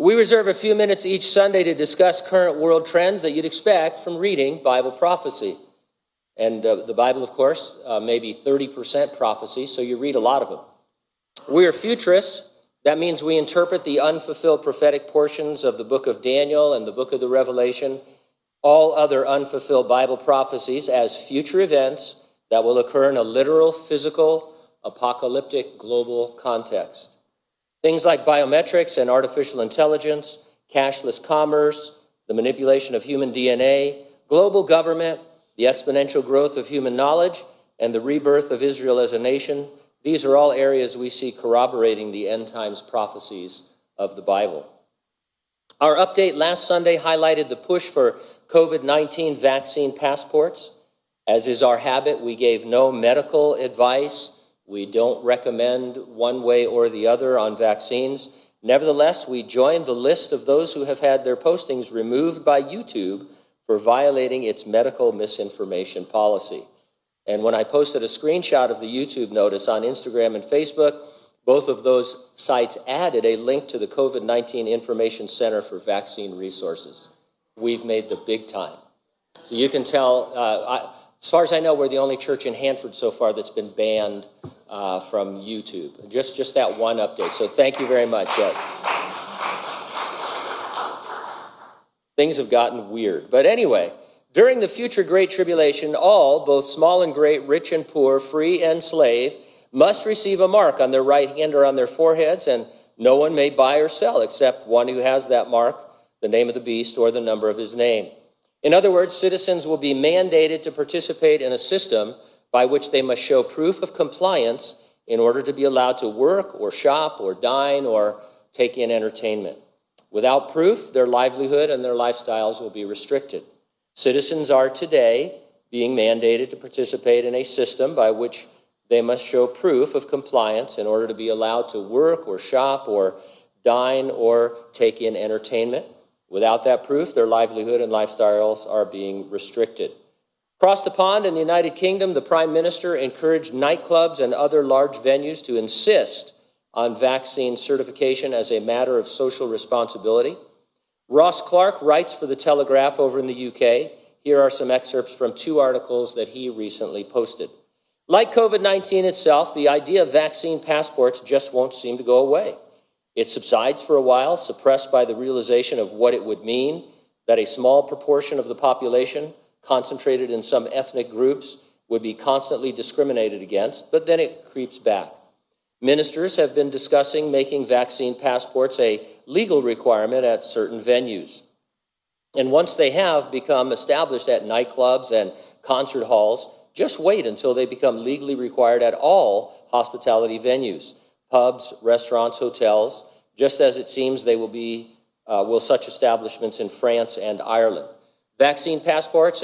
We reserve a few minutes each Sunday to discuss current world trends that you'd expect from reading Bible prophecy. And the Bible, of course, may be 30% prophecy, so you read a lot of them. We are futurists. That means we interpret the unfulfilled prophetic portions of the book of Daniel and the book of the Revelation, all other unfulfilled Bible prophecies, as future events that will occur in a literal, physical, apocalyptic, global context. Things like biometrics and artificial intelligence, cashless commerce, the manipulation of human DNA, global government, the exponential growth of human knowledge, and the rebirth of Israel as a nation. These are all areas we see corroborating the end times prophecies of the Bible. Our update last Sunday highlighted the push for COVID-19 vaccine passports. As is our habit, we gave no medical advice. We don't recommend one way or the other on vaccines. Nevertheless, we joined the list of those who have had their postings removed by YouTube for violating its medical misinformation policy. And when I posted a screenshot of the YouTube notice on Instagram and Facebook, both of those sites added a link to the COVID-19 Information Center for Vaccine Resources. We've made the big time. So you can tell, as far as I know, we're the only church in Hanford so far that's been banned from YouTube. Just that one update. So thank you very much. Yes. Things have gotten weird. But anyway, during the future Great Tribulation, all, both small and great, rich and poor, free and slave, must receive a mark on their right hand or on their foreheads, and no one may buy or sell except one who has that mark, the name of the beast, or the number of his name. In other words, citizens will be mandated to participate in a system by which they must show proof of compliance in order to be allowed to work or shop or dine or take in entertainment. Without proof, their livelihood and their lifestyles will be restricted. Citizens are today being mandated to participate in a system by which they must show proof of compliance in order to be allowed to work or shop or dine or take in entertainment. Without that proof, their livelihood and lifestyles are being restricted. Across the pond in the United Kingdom, the Prime Minister encouraged nightclubs and other large venues to insist on vaccine certification as a matter of social responsibility. Ross Clark writes for The Telegraph over in the UK. Here are some excerpts from 2 articles that he recently posted. Like COVID-19 itself, the idea of vaccine passports just won't seem to go away. It subsides for a while, suppressed by the realization of what it would mean that a small proportion of the population, concentrated in some ethnic groups, would be constantly discriminated against, but then it creeps back. Ministers have been discussing making vaccine passports a legal requirement at certain venues. And once they have become established at nightclubs and concert halls, just wait until they become legally required at all hospitality venues, pubs, restaurants, hotels, just as it seems they will such establishments in France and Ireland. Vaccine passports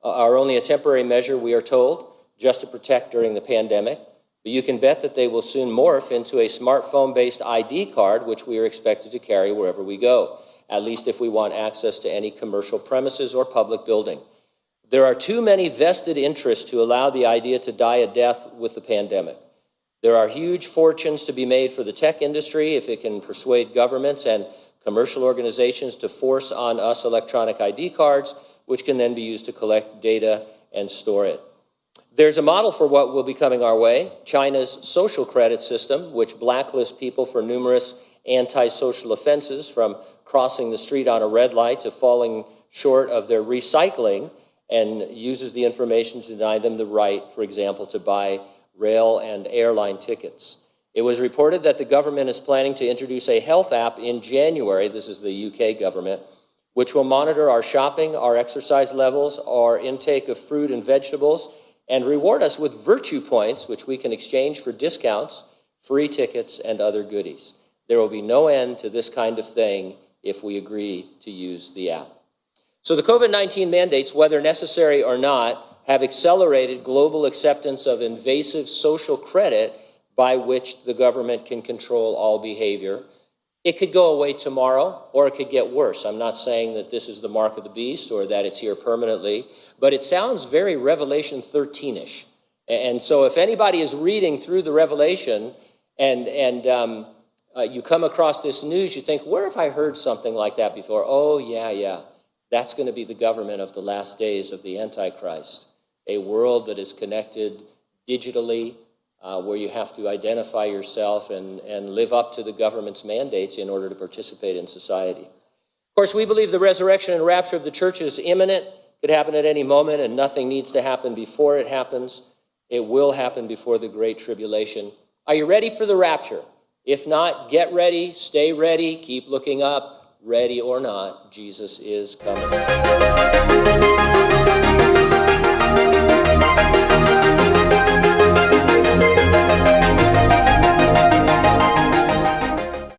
are only a temporary measure, we are told, just to protect during the pandemic. But you can bet that they will soon morph into a smartphone-based ID card, which we are expected to carry wherever we go, at least if we want access to any commercial premises or public building. There are too many vested interests to allow the idea to die a death with the pandemic. There are huge fortunes to be made for the tech industry if it can persuade governments and commercial organizations to force on us electronic ID cards, which can then be used to collect data and store it. There's a model for what will be coming our way, China's social credit system, which blacklists people for numerous antisocial offenses, from crossing the street on a red light to falling short of their recycling, and uses the information to deny them the right, for example, to buy rail and airline tickets. It was reported that the government is planning to introduce a health app in January, this is the UK government, which will monitor our shopping, our exercise levels, our intake of fruit and vegetables, and reward us with virtue points, which we can exchange for discounts, free tickets, and other goodies. There will be no end to this kind of thing if we agree to use the app. So the COVID-19 mandates, whether necessary or not, have accelerated global acceptance of invasive social credit by which the government can control all behavior. It could go away tomorrow, or it could get worse. I'm not saying that this is the mark of the beast or that it's here permanently, but it sounds very Revelation 13-ish. And so if anybody is reading through the Revelation and you come across this news, you think, where have I heard something like that before? Oh, yeah. That's going to be the government of the last days of the Antichrist, a world that is connected digitally, where you have to identify yourself and live up to the government's mandates in order to participate in society. Of course, we believe the resurrection and rapture of the church is imminent. It could happen at any moment, and nothing needs to happen before it happens. It will happen before the Great Tribulation. Are you ready for the rapture? If not, get ready, stay ready, keep looking up. Ready or not, Jesus is coming.